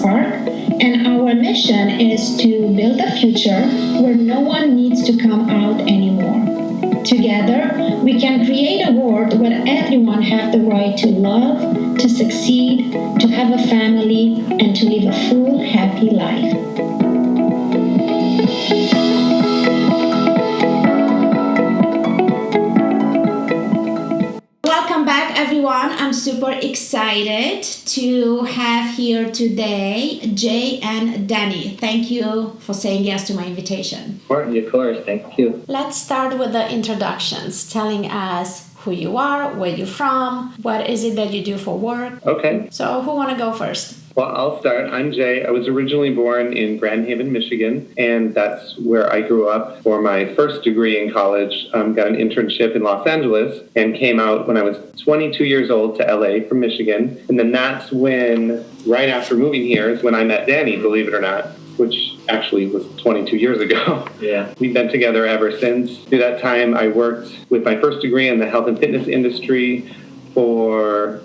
Park, and our mission is to build a future where no one needs to come out anymore. Together, we can create a world where everyone has the right to love, to succeed, to have a family, and to live a full, happy life. Welcome back, everyone. I'm super excited to have here today Jay and Danny. Thank you for saying yes to my invitation. Of course. Thank you. Let's start with the introductions, telling us who you are, where you're from, what is it that you do for work. Okay. So who want to go first? Well, I'll start. I'm Jay. I was originally born in Grand Haven, Michigan, and that's where I grew up for my first degree in college. Got an internship in Los Angeles and came out when I was 22 years old to LA from Michigan. And then that's when, right after moving here, is when I met Danny, believe it or not, which actually was 22 years ago. Yeah. We've been together ever since. Through that time, I worked with my first degree in the health and fitness industry for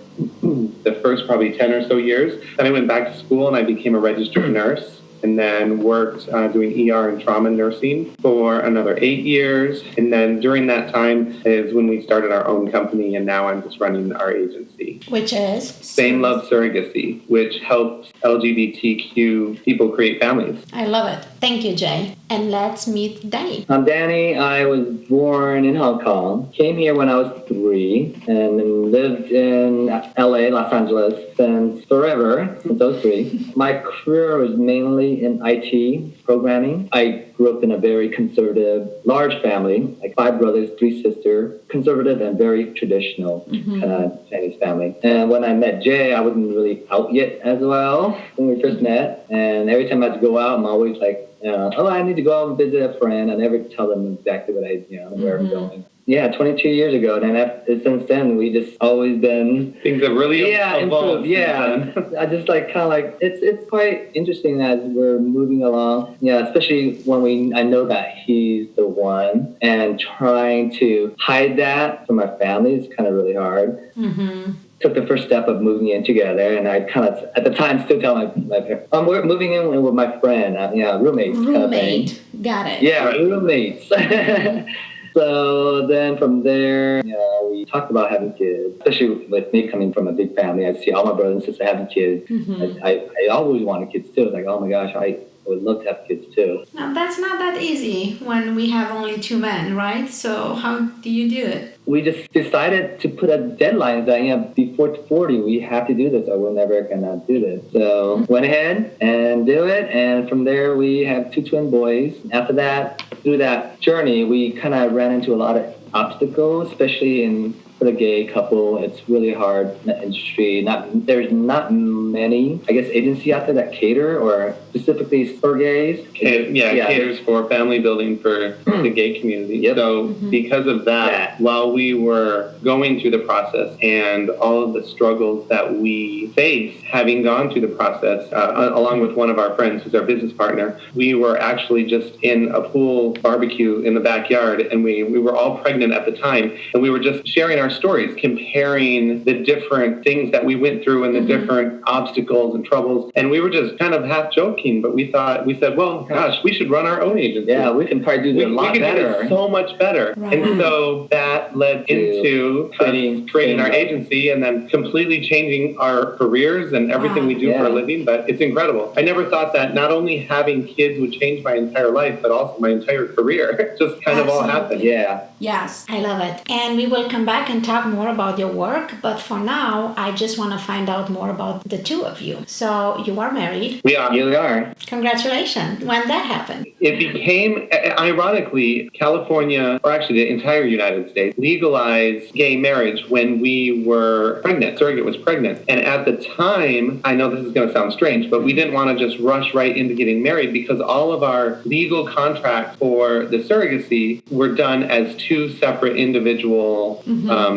the first probably 10 or so years. Then I went back to school and I became a registered nurse, and then worked doing ER and trauma nursing for another 8 years. And then during that time is when we started our own company, and now I'm just running our agency. Which is? Same Love Surrogacy, which helps LGBTQ people create families. I love it. Thank you, Jay. And let's meet Danny. I'm Danny. I was born in Hong Kong. Came here when I was 3 and then lived in LA, Los Angeles since forever, since I was 3. My career was mainly in IT programming. I grew up in a very conservative, large family, like 5 brothers, 3 sisters, conservative and very traditional kind of Chinese family. And when I met Jay, I wasn't really out yet as well when we first met. And every time I had to go out, I'm always like, I need to go out and visit a friend. I never tell them exactly what where I'm going. Yeah, 22 years ago, and since then we just always been things have really evolved. Yeah, I just it's quite interesting as we're moving along. Yeah, especially when I know that he's the one, and trying to hide that from my family is kind of really hard. Took the first step of moving in together, and I kind of, at the time, still tell my parents, we're moving in with my friend, roommates. Roommate, kind of thing. Got it. Yeah, roommates. So then from there, we talked about having kids, especially with me coming from a big family. I see all my brothers and sisters having kids. I always wanted kids too. It's like, oh my gosh, I would love to have kids too. Now, that's not that easy when we have only 2 men, right? So how do you do it? We just decided to put a deadline that, before 40, we have to do this or we're never going to do this. So went ahead and do it. And from there, we have 2 twin boys. After that, through that journey, we kind of ran into a lot of obstacles, especially for the gay couple. It's really hard in the industry. There's not many, agencies out there that cater or specifically for gays. Caters for family building for the gay community. Yep. So because of that, while we were going through the process and all of the struggles that we faced, having gone through the process, along with one of our friends who's our business partner, we were actually just in a pool barbecue in the backyard, and we were all pregnant at the time, and we were just sharing our stories, comparing the different things that we went through and the different obstacles and troubles. And we were just kind of half joking, but we said, well, gosh, we should run our own agency. Yeah, we can probably do it a lot better. We can do it so much better. Right. And so that led into creating our agency and then completely changing our careers and everything we do for a living. But it's incredible. I never thought that not only having kids would change my entire life, but also my entire career. It just kind of all happened. Yeah. Yes, I love it. And we will come back and talk more about your work. But for now, I just want to find out more about the 2 of you. So you are married. We are. You are. Congratulations. When that happened? It became, ironically, California, or actually the entire United States, legalized gay marriage when we were pregnant. Surrogate was pregnant. And at the time, I know this is going to sound strange, but we didn't want to just rush right into getting married because all of our legal contracts for the surrogacy were done as 2 separate individual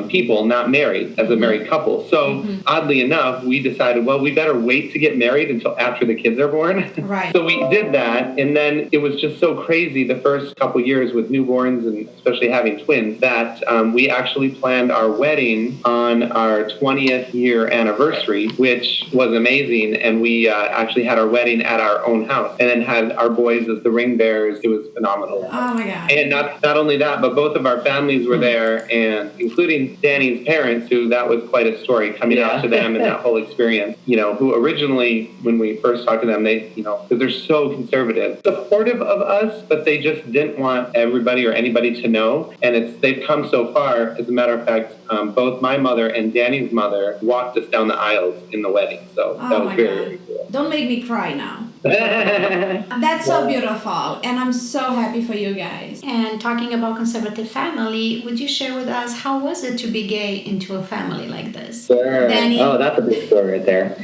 people, not married, as a married couple. So oddly enough, we decided, well, we better wait to get married until after the kids are born. Right. So we did that, and then it was just so crazy the first couple years with newborns and especially having twins that we actually planned our wedding on our 20th year anniversary, which was amazing. And we actually had our wedding at our own house and then had our boys as the ring bearers. It was phenomenal. Oh my God. And not only that, but both of our families were there, and including Danny's parents, who that was quite a story coming out to them and that whole experience, who originally, when we first talked to them, they, because they're so conservative, supportive of us, but they just didn't want everybody or anybody to know. And they've come so far. As a matter of fact, both my mother and Danny's mother walked us down the aisles in the wedding. So that was very cool. Don't make me cry now. That's so beautiful, and I'm so happy for you guys. And talking about conservative family, would you share with us how was it to be gay into a family like this? Sure. Danny? Oh, that's a big story right there.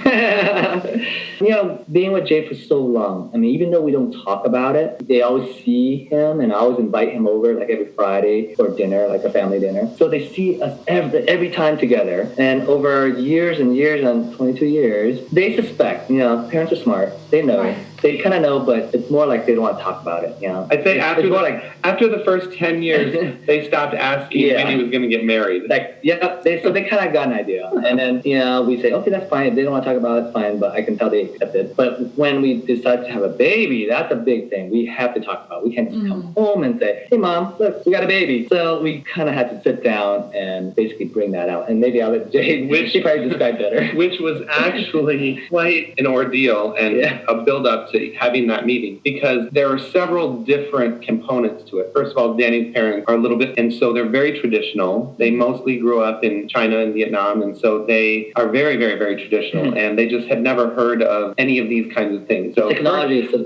Being with Jay for so long, I mean, even though we don't talk about it, they always see him, and I always invite him over like every Friday for dinner, like a family dinner. So they see us every time together, and over years and years, and 22 years, they suspect, parents are smart, they know. Right. They kind of know, but it's more like they don't want to talk about it, I'd say after the first 10 years, they stopped asking when he was going to get married. So they kind of got an idea. And then, we say, okay, that's fine. If they don't want to talk about it, it's fine, but I can tell they accept it. But when we decide to have a baby, that's a big thing. We have to talk about it. We can't just come home and say, hey, Mom, look, we got a baby. So we kind of had to sit down and basically bring that out. And maybe I'll let Jade, she probably describe better. Which was actually quite an ordeal and a build-up to having that meeting, because there are several different components to it. First of all, Danny's parents are a little bit, and so they're very traditional. They mostly grew up in China and Vietnam, and so they are very, very, very traditional, and they just had never heard of any of these kinds of things. So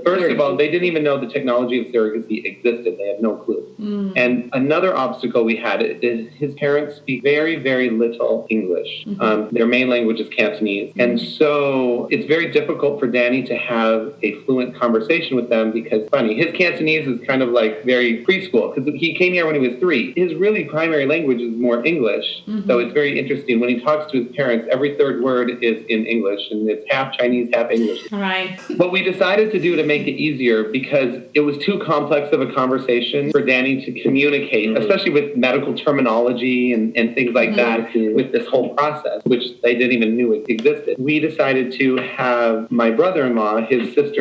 first of all, they didn't even know the technology of surrogacy existed. They had no clue. And another obstacle we had is his parents speak very, very little English. Their main language is Cantonese, and so it's very difficult for Danny to have a fluent conversation with them, because his Cantonese is kind of like very preschool, because he came here when he was 3. His really primary language is more English. So it's very interesting. When he talks to his parents, every third word is in English, and it's half Chinese, half English. Right. What we decided to do to make it easier, because it was too complex of a conversation for Danny to communicate, especially with medical terminology and things like that, with this whole process, which they didn't even know existed. We decided to have my brother-in-law, his sister's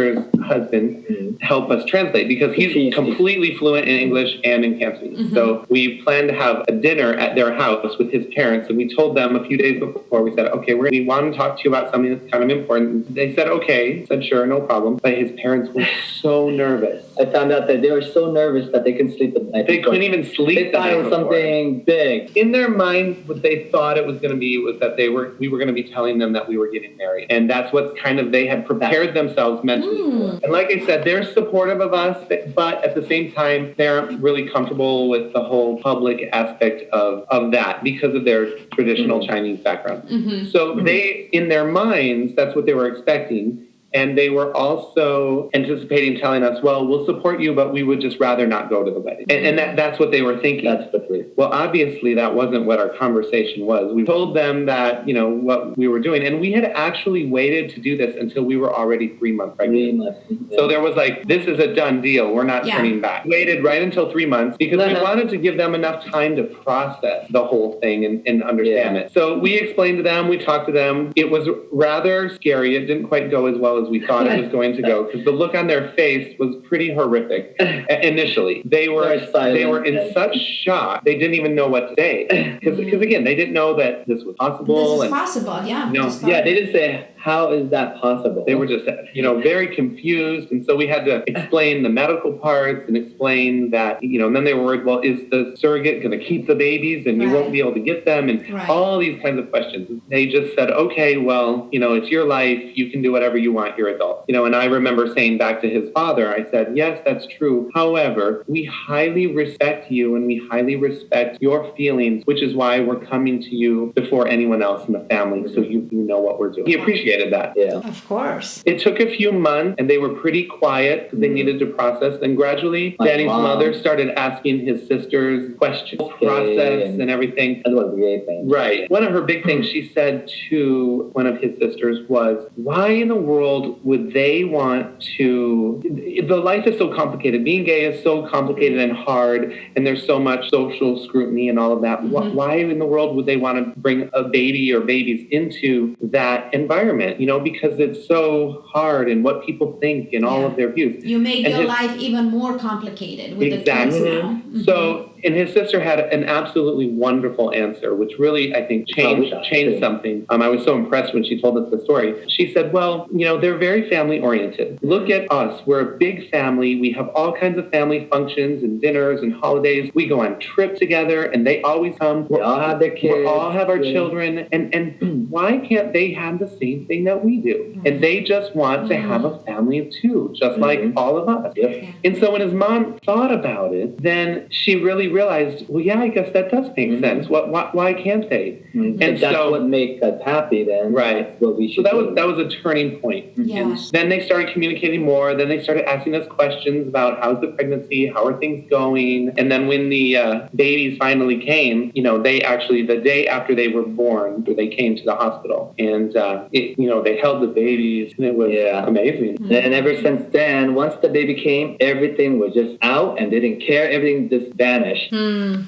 husband, help us translate, because he's completely fluent in English and in Cantonese. So we planned to have a dinner at their house with his parents, and we told them a few days before, we said, okay, we want to talk to you about something that's kind of important. They said, okay. Said, sure, no problem. But his parents were so nervous. I found out that they were so nervous that they couldn't sleep at night. They couldn't even sleep. They thought it was something big. In their minds, what they thought it was going to be was that we were going to be telling them that we were getting married. And that's what they had prepared themselves mentally for. And like I said, they're supportive of us, but at the same time, they aren't really comfortable with the whole public aspect of that because of their traditional Chinese background. So they, in their minds, that's what they were expecting. And they were also anticipating telling us, well, we'll support you, but we would just rather not go to the wedding. And that's what they were thinking. That's the truth. Well, obviously, that wasn't what our conversation was. We told them that, what we were doing. And we had actually waited to do this until we were already 3 months pregnant. So there was this is a done deal. We're not turning back. Waited right until 3 months because we wanted to give them enough time to process the whole thing and understand it. So we explained to them, we talked to them. It was rather scary. It didn't quite go as well as we thought it was going to go, because the look on their face was pretty horrific initially. They were in such shock, they didn't even know what to say. Because again, they didn't know that this was possible. This is possible, yeah. No. They didn't say, how is that possible? They were just, very confused. And so we had to explain the medical parts and explain that, and then they were worried, well, is the surrogate going to keep the babies and you won't be able to get them? And all these kinds of questions. They just said, okay, well, it's your life. You can do whatever you want. You're adults. And I remember saying back to his father, I said, yes, that's true. However, we highly respect you and we highly respect your feelings, which is why we're coming to you before anyone else in the family, so you know what we're doing. He appreciated appreciated that. Yeah. Of course. It took a few months, and they were pretty quiet because they needed to process. Then gradually, My Danny's mom. mother started asking his sisters questions, process, and everything. That was a great thing. Right. One of her big things she said to one of his sisters was, why in the world would they want to... The life is so complicated. Being gay is so complicated and hard, and there's so much social scrutiny and all of that. Why in the world would they want to bring a baby or babies into that environment? You know, because it's so hard and what people think and all of their views. You make And your his- life even more complicated with Exactly. the kids now. So, and his sister had an absolutely wonderful answer, which really, I think, changed something. I was so impressed when she told us the story. She said, well, you know, they're very family oriented. Look at us. We're a big family. We have all kinds of family functions and dinners and holidays. We go on trips together, and they always come. We all have their kids. We all have our children. And why can't they have the same thing that we do? And they just want to have a family too, just like all of us. Yep. And so when his mom thought about it, then she really realized, well, yeah, I guess that does make sense. Why can't they? And if that's what makes us happy, then that's what we should do. That was a turning point. Yes. Then they started communicating more. Then they started asking us questions about how's the pregnancy, how are things going. And then when the babies finally came, you know, they actually, the day after they were born, they came to the hospital. And, you know, they held the babies, and it was amazing. And ever since then, once the baby came, everything was just out and they didn't care. Everything just vanished.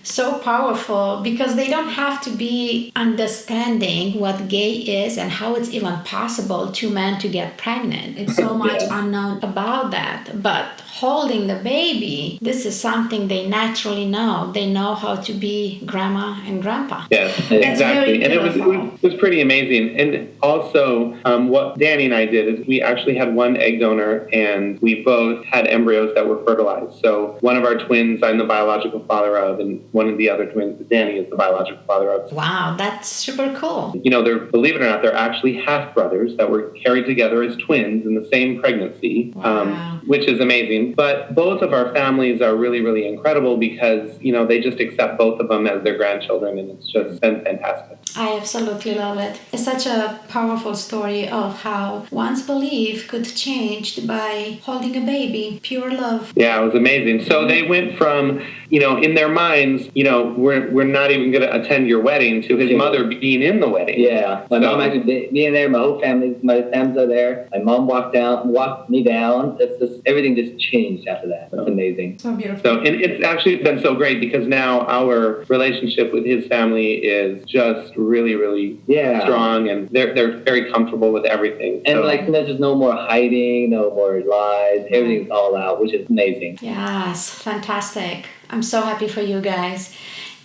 So powerful, because they don't have to be understanding what gay is and how it's even possible two men to get pregnant. It's so much unknown about that. But holding the baby, this is something they naturally know. They know how to be grandma and grandpa. Yes, exactly. And it was pretty amazing. And also, what Danny and I did is we actually had one egg donor, and we both had embryos that were fertilized. So one of our twins I'm the biological father of, and one of the other twins, Danny, is the biological father of. Wow, that's super cool. You know, believe it or not, they're actually half brothers that were carried together as twins in the same pregnancy, which is amazing. But both of our families are really, really incredible because, you know, they just accept both of them as their grandchildren, and it's just been fantastic. I absolutely love it. It's such a powerful story of how one's belief could change by holding a baby, pure love. Yeah, it was amazing. So they went from, you know, in their minds, you know, we're not even going to attend your wedding, to his mother being in the wedding. Yeah, my mom actually being there, my whole family, my families are there. My mom walked me down. It's just, everything just changed after that. It's amazing. So beautiful. So, and it's actually been so great because now our relationship with his family is just really, really strong, and they're very comfortable with everything. And like, there's just no more hiding, no more lies. Everything's all out, which is amazing. Yes, fantastic. I'm so happy for you guys.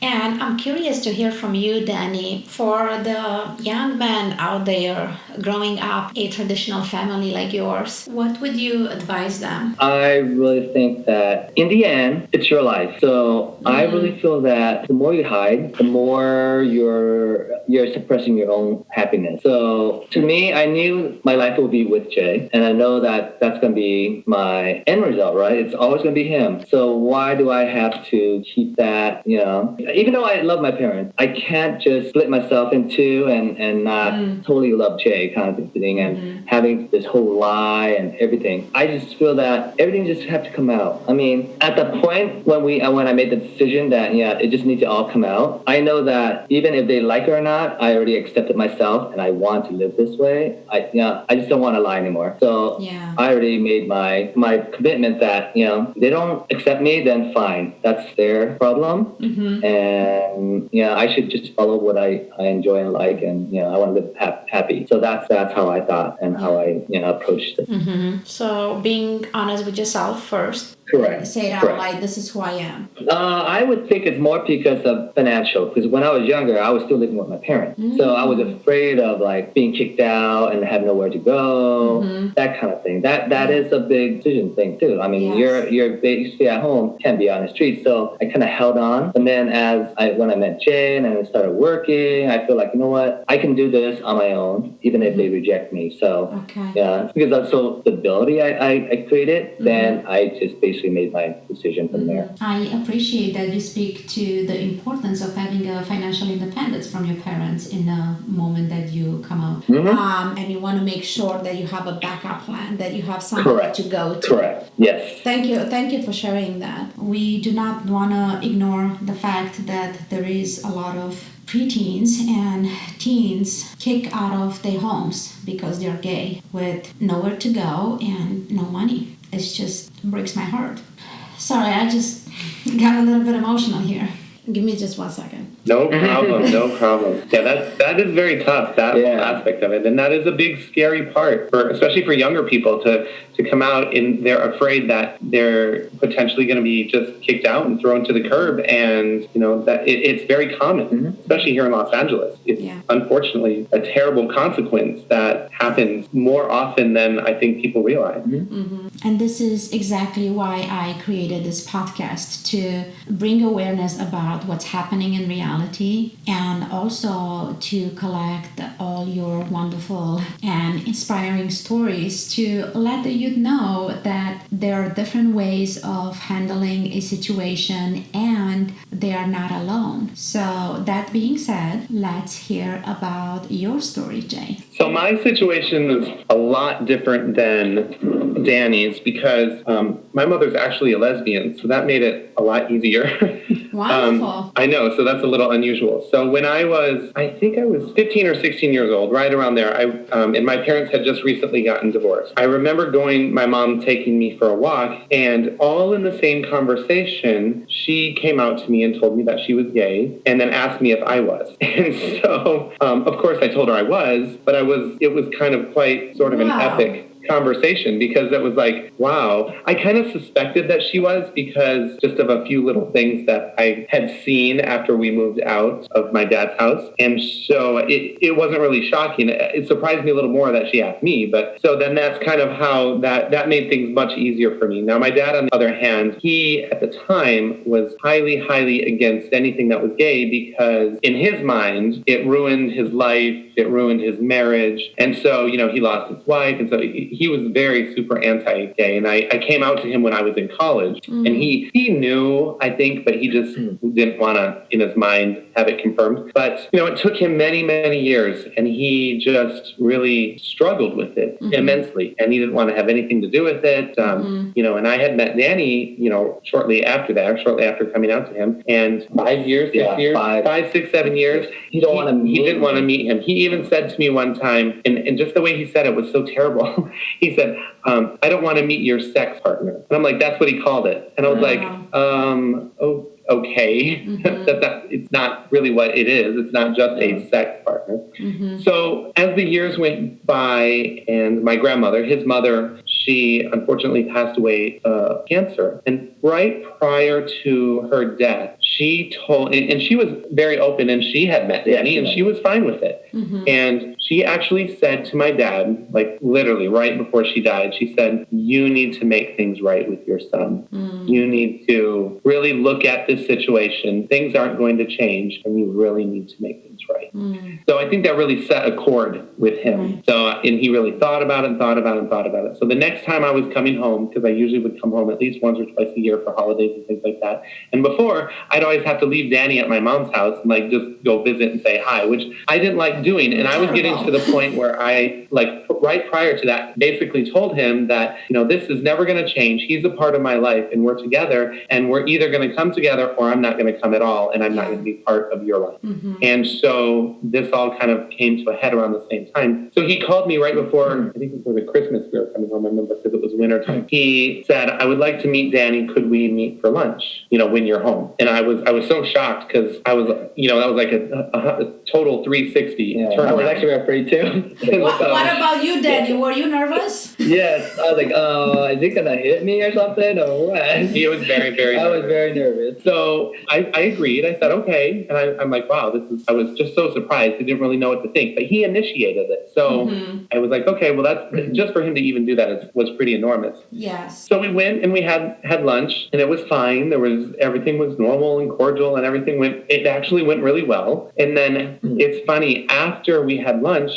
And I'm curious to hear from you, Danny, for the young men out there growing up a traditional family like yours. What would you advise them? I really think that in the end, it's your life. So I really feel that the more you hide, the more you're suppressing your own happiness. So to me, I knew my life would be with Jay, and I know that that's going to be my end result, right? It's always going to be him. So why do I have to keep that, you know? Even though I love my parents, I can't just split myself in two and not totally love Jay kind of thing, and having this whole lie and everything. I just feel that everything just have to come out. I mean, at the point when I made the decision that it just needs to all come out, I know that even if they like it or not, I already accepted myself and I want to live this way. I just don't want to lie anymore. So I already made my commitment that if they don't accept me, then fine, that's their problem. And I should just follow what I enjoy and like, and I want to live happy. So that's how I thought and how I approached it. So being honest with yourself first. Correct. Say it out loud. This is who I am. I would think it's more because of financial. Because when I was younger, I was still living with my parents, so I was afraid of like being kicked out and have nowhere to go, that kind of thing. That is a big decision thing too. I mean, you stay at home, can't be on the street. So I kind of held on, and then when I met Jay and I started working, I feel like, you know what, I can do this on my own, even if they reject me. So because that's so stability I created, then I just basically basically made my decision from there. I appreciate that you speak to the importance of having a financial independence from your parents in a moment that you come out. And you want to make sure that you have a backup plan, that you have somewhere to go to. Correct. Yes. Thank you for sharing that. We do not want to ignore the fact that there is a lot of preteens and teens kicked out of their homes because they're gay with nowhere to go and no money. It just breaks my heart. Sorry, I just got a little bit emotional here. Give me just 1 second. No problem, no problem. Yeah, that is very tough, that aspect of it. And that is a big, scary part, especially for younger people to come out and they're afraid that they're potentially going to be just kicked out and thrown to the curb. And, that it's very common, especially here in Los Angeles. It's unfortunately a terrible consequence that happens more often than I think people realize. And this is exactly why I created this podcast, to bring awareness about what's happening in reality and also to collect all your wonderful and inspiring stories to let the youth know that there are different ways of handling a situation and they are not alone. So that being said, let's hear about your story, Jay. So my situation is a lot different than Danny's because my mother's actually a lesbian, so that made it a lot easier. Wonderful. I know, so that's a little unusual. So when I think I was 15 or 16 years old, right around there, and my parents had just recently gotten divorced. I remember my mom taking me for a walk, and all in the same conversation, she came out to me and told me that she was gay, and then asked me if I was. And so, of course, I told her I was, but it was kind of quite sort of an epic conversation because it was like, wow. I kind of suspected that she was because just of a few little things that I had seen after we moved out of my dad's house. And so it wasn't really shocking. It surprised me a little more that she asked me. But so then that's kind of how that made things much easier for me. Now, my dad, on the other hand, he at the time was highly, highly against anything that was gay because in his mind, it ruined his life. It ruined his marriage. And so, he lost his wife. And so he was very super anti-gay. And I came out to him when I was in college. And he knew, I think, but he just didn't want to, in his mind, have it confirmed. But, it took him many, many years. And he just really struggled with it immensely. And he didn't want to have anything to do with it. And I had met Danny, shortly after coming out to him. And 5 years, 6 years, 5, 6, 7 years. He didn't want to meet him. He even said to me one time, and just the way he said it was so terrible. He said, I don't want to meet your sex partner. And I'm like, that's what he called it. And I was like, okay. It's not really what it is. It's not just a sex partner. So as the years went by and my grandmother, his mother, she unfortunately passed away of cancer. And right prior to her death, she told, and she was very open and she had met Danny and she was fine with it. And she actually said to my dad, like literally right before she died, she said, you need to make things right with your son. You need to really look at this situation. Things aren't going to change and you really need to make things right. So I think that really set a chord with him. So, and he really thought about it. So the next time I was coming home, because I usually would come home at least once or twice a year for holidays and things like that. And before, I'd always have to leave Danny at my mom's house and like just go visit and say hi, which I didn't like doing. And I was getting to the point where I, like right prior to that, basically told him that, this is never going to change. He's a part of my life and we're together and we're either going to come together or I'm not going to come at all and I'm not going to be part of your life. And so this all kind of came to a head around the same time. So he called me right before, I think before the Christmas we were coming home, I remember, because it was winter time. He said, I would like to meet Danny. Could we meet for lunch, when you're home? And I was so shocked because I was, that was like a total 360 turnaround. I was actually afraid too. What about you, Danny? Were you nervous? Yes. I was like, is he going to hit me or something or what? He was very, very nervous. I was very nervous. So I agreed. I said, okay. And I'm like, wow, I was just so surprised. I didn't really know what to think. But he initiated it. So I was like, okay, well, that's just for him to even do that was pretty enormous. Yes. So we went and we had lunch and it was fine. Everything was normal. and cordial, and it actually went really well. And then it's funny, after we had lunch,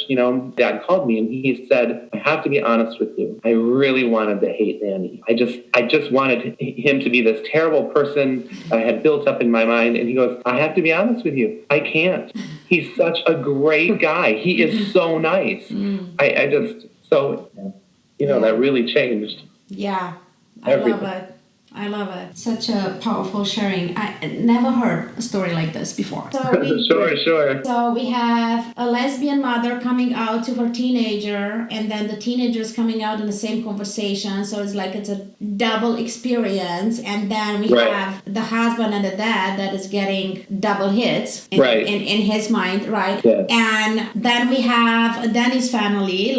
Dad called me and he said, I have to be honest with you. I really wanted to hate Danny. I just wanted him to be this terrible person that I had built up in my mind. And he goes, I have to be honest with you. I can't. He's such a great guy. He is so nice. That really changed. Yeah, everything. I love it. Such a powerful sharing. I never heard a story like this before. Sure. So we have a lesbian mother coming out to her teenager, and then the teenagers coming out in the same conversation. So it's a double experience. And then we have the husband and the dad that is getting double hits in his mind, right? Yeah. And then we have Danny's family,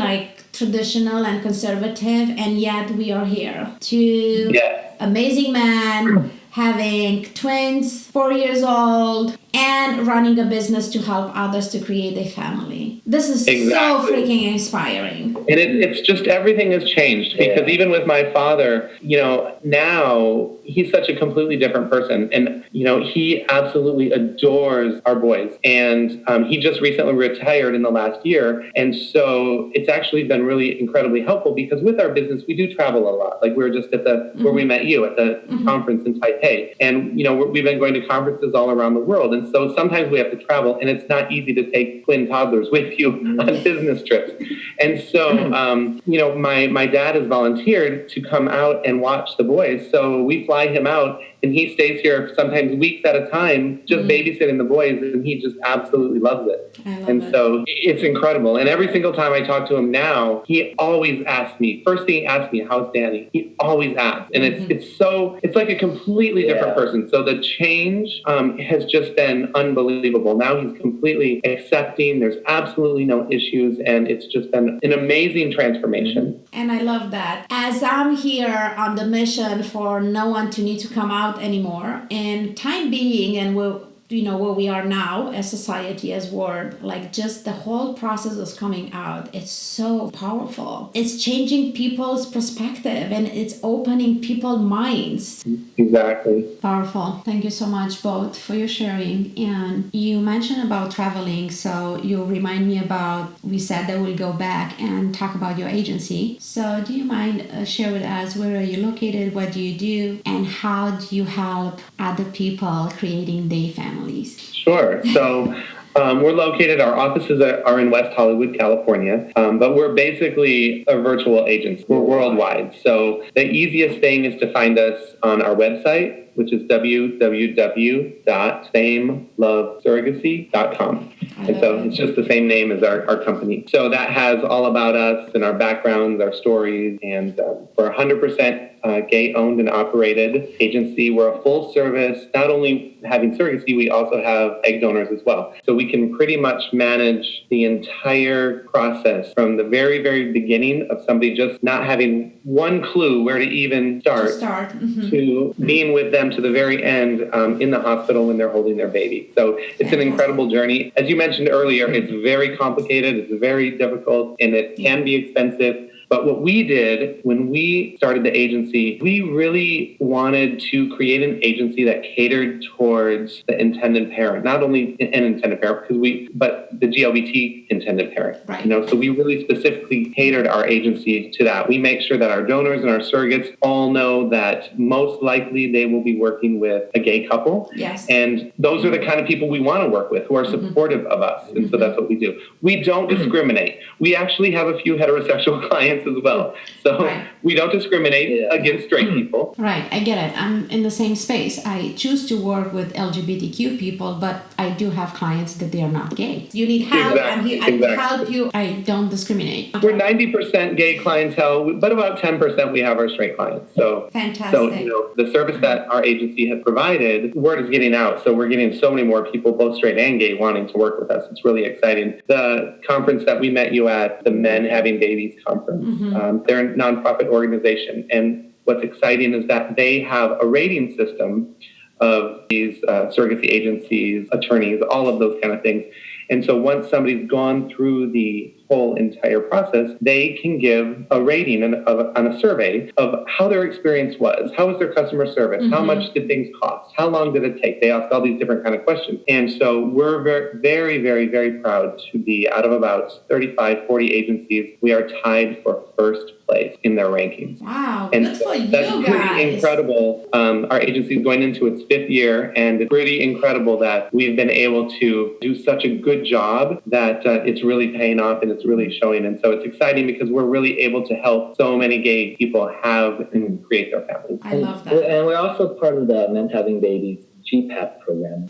traditional and conservative, and yet we are here. Two amazing men having twins, 4 years old, and running a business to help others to create a family. This is so freaking inspiring. And it's just everything has changed because even with my father, now he's such a completely different person. And, he absolutely adores our boys. And he just recently retired in the last year. And so it's actually been really incredibly helpful because with our business, we do travel a lot. Like we were just at where we met you at the conference in Taipei. And, we've been going to conferences all around the world. And so sometimes we have to travel and it's not easy to take twin toddlers with you on business trips. And so, my dad has volunteered to come out and watch the boys. So we fly him out and he stays here sometimes weeks at a time, just babysitting the boys. And he just absolutely loves it. So it's incredible. And every single time I talk to him now, he always asks me, first thing he asks me, how's Danny? He always asks. And it's like a completely different person. So the change has just been unbelievable. Now he's completely accepting. There's absolutely no issues. And it's just been an amazing transformation. And I love that. As I'm here on the mission for no one to need to come out anymore, and time being, and where we are now as society, as world, just the whole process of coming out, it's so powerful. It's changing people's perspective and it's opening people's minds. Exactly. Powerful. Thank you so much both for your sharing. And you mentioned about traveling, so you remind me about, we said that we'll go back and talk about your agency. So do you mind share with us, where are you located, what do you do, and how do you help other people creating their families? Sure. So we're located, our offices are in West Hollywood, California, but we're basically a virtual agency. We're worldwide. So the easiest thing is to find us on our website, which is www.famelovesurrogacy.com. And so it's just the same name as our company. So that has all about us and our backgrounds, our stories, and we're 100% gay-owned and operated agency. We're a full-service, not only having surrogacy, we also have egg donors as well. So we can pretty much manage the entire process from the very, very beginning of somebody just not having one clue where to even start, to being with them to the very end in the hospital when they're holding their baby. So it's an incredible journey. As you mentioned earlier, it's very complicated, it's very difficult, and it can be expensive. But what we did when we started the agency, we really wanted to create an agency that catered towards the intended parent, not only an intended parent, but the GLBT intended parent. Right. So we really specifically catered our agency to that. We make sure that our donors and our surrogates all know that most likely they will be working with a gay couple. Yes. And those are the kind of people we want to work with, who are supportive of us. And so that's what we do. We don't discriminate. We actually have a few heterosexual clients as well. So we don't discriminate against straight people. Right, I get it. I'm in the same space. I choose to work with LGBTQ people, but I do have clients that they are not gay. You need help, I help you. I don't discriminate. We're 90% gay clientele, but about 10% we have our straight clients. So fantastic. So the service that our agency has provided, word is getting out. So we're getting so many more people, both straight and gay, wanting to work with us. It's really exciting. The conference that we met you at, the Men Having Babies conference, they're a nonprofit organization. And what's exciting is that they have a rating system of these surrogacy agencies, attorneys, all of those kind of things. And so once somebody's gone through the whole entire process, they can give a rating on a survey of how their experience was. How was their customer service? How much did things cost? How long did it take? They ask all these different kind of questions. And so we're very, very, very proud to be, out of about 35, 40 agencies, we are tied for first place in their rankings. Wow, And good for you that's guys. pretty incredible. Our agency is going into its 5th year, and it's pretty incredible that we've been able to do such a good job that it's really paying off and it's really showing. And so it's exciting because we're really able to help so many gay people have and create their families. I love that. And we're also part of the Men Having Babies GPAP program.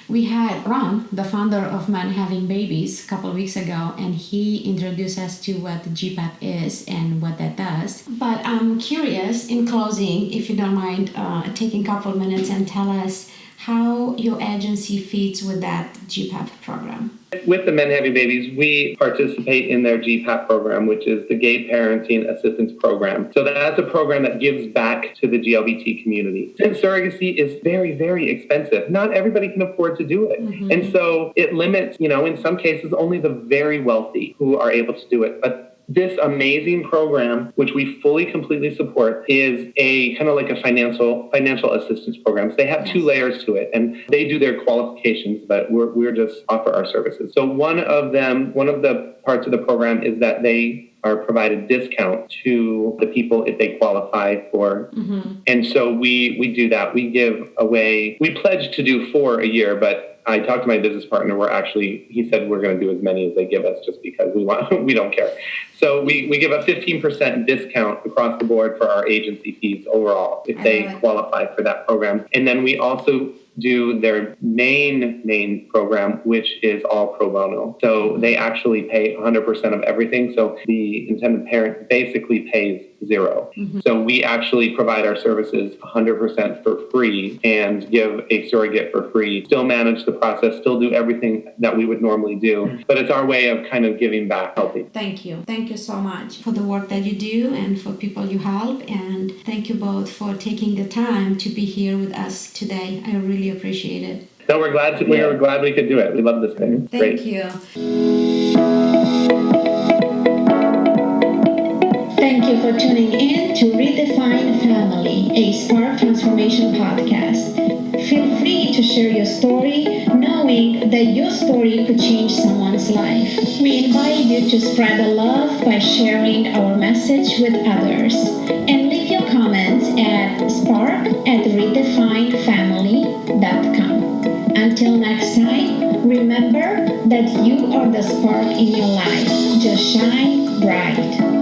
We had Ron, the founder of Men Having Babies, a couple of weeks ago, and he introduced us to what the GPAP is and what that does. But I'm curious, in closing, if you don't mind taking a couple of minutes and tell us how your agency fits with that GPAP program. With the Men Having Babies, we participate in their GPAP program, which is the Gay Parenting Assistance Program. So that's a program that gives back to the GLBT community. Since surrogacy is very, very expensive, not everybody can afford to do it. And so it limits, in some cases, only the very wealthy who are able to do it. But this amazing program, which we fully, completely support, is a kind of like a financial assistance program. So they have 2 layers to it, and they do their qualifications, but we're just offer our services. So one of the parts of the program is that they are provided discount to the people if they qualify for. And so we do that. We give away, we pledge to do 4 a year, but I talked to my business partner. He said we're going to do as many as they give us just because we don't care. So we give a 15% discount across the board for our agency fees overall if they qualify for that program. And then we also do their main program, which is all pro bono. So they actually pay 100% of everything. So the intended parent basically pays 0. So we actually provide our services 100% for free and give a surrogate for free, still manage the process, still do everything that we would normally do. But it's our way of kind of giving back, helping. Thank you. Thank you so much for the work that you do and for people you help. And thank you both for taking the time to be here with us today. I really appreciate it. No, we're glad we could do it. We love this thing. It's Thank great. you. Thank you for tuning in to Redefine Family, a Spark Transformation podcast. Feel free to share your story, knowing that your story could change someone's life. We invite you to spread the love by sharing our message with others. And leave your comments at spark@redefinefamily.com. Until next time, remember that you are the spark in your life. Just shine bright.